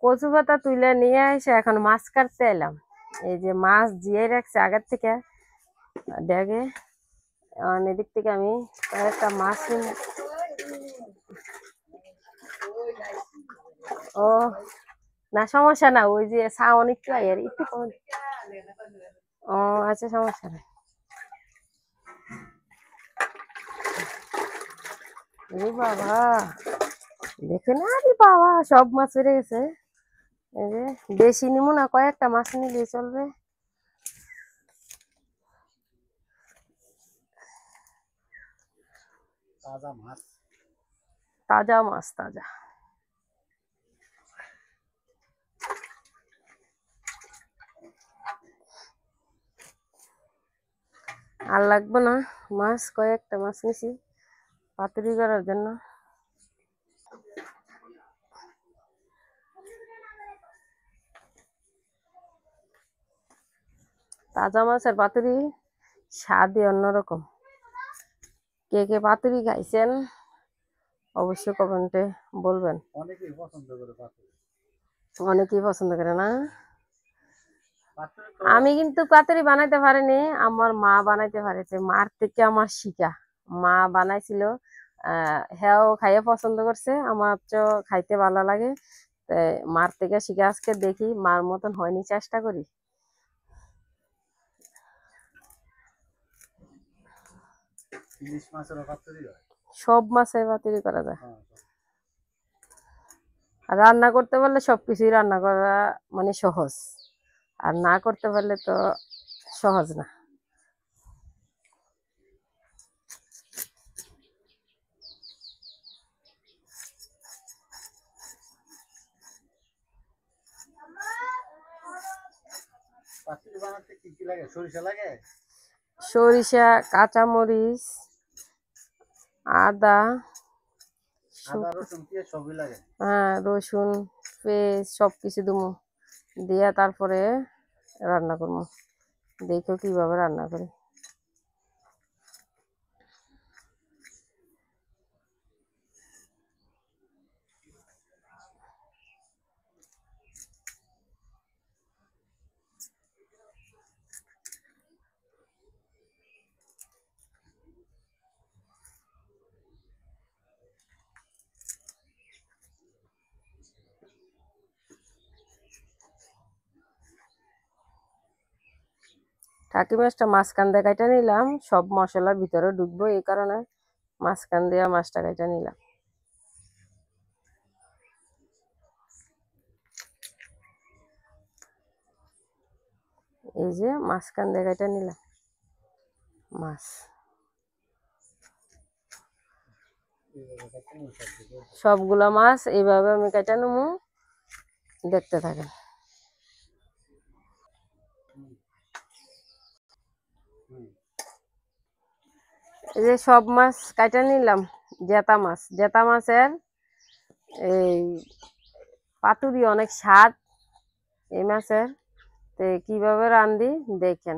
কচু পাতা তুলে নিয়ে এসে এখন মাছ কাটতে এলাম। এই যে মাছ দিয়ে রাখছে আগের থেকে ড্যাগে। এদিক থেকে আমি কয়েকটা মাছ ও না সমস্যা না, ওই যে সাউন্ড একটু আয়ের একটু কম। ও আচ্ছা সমস্যা নাই। বাবা দেখে না রে বাবা, সব মাছ বেড়ে গেছে। এই যে বেশি নিমু না, কয়েকটা মাছ নিলে চলবে। তাজা মাছ, তাজা মাছ, তাজা। আর লাগবে না মাছ, কয়েকটা মাছ নিছি পাতুরি করার জন্য। তাজা মাছের পাতুরি স্বাদই অন্যরকম। কে কে পাতুরি খাইছেন অবশ্যই কমেন্টে বলবেন। অনেকেই পছন্দ করে পাতুরি। অনেকেই পছন্দ করে না। আমি কিন্তু পাতুরি বানাইতে পারিনি, আমার মা বানাইতে পারেছে। মার থেকে আমার শিখা, মা বানাইছিল। হ্যাঁ খাইয়ে পছন্দ করছে, আমার তো খাইতে ভালো লাগে। তাই মার থেকে শিখে আজকে দেখি মার মতন হয়নি, চেষ্টা করি। ইলিশ মাছের পাতুরি হয়, সব মাছের পাতুরি করা যায়। আর রান্না করতে পারলে সবকিছুই রান্না করা মানে সহজ, আর না করতে পারলে তো সহজ না। পাতুরি বানাতে কি কি লাগে? সরিষা লাগে, সরিষা, কাঁচামরিচ, আদা, আদা রসুন পেঁয়াজ সবই লাগে। হ্যাঁ রসুন পেস্ট সবকিছু দেবো, দিয়া তারপরে রান্না করবো। দেখো কিভাবে রান্না করি। টাকি মাছটা মাঝখান দিয়ে কাইটা নিলাম, সব মশলা ভিতরে ঢুকবো এই কারণে মাঝখান দিয়ে মাছটা কাইটা নিলাম। এই যে মাঝখান দিয়ে কাইটা নিলাম মাছ। সবগুলো মাছ এইভাবে আমি কাইটা নেবো, দেখতে থাকেন। এই যে সব মাছ কাইটা নিলাম। জেতা মাছ, জেতা মাছের এই পাতুরি অনেক স্বাদ এই মাছের। তো কিভাবে রান্ধি দেখেন।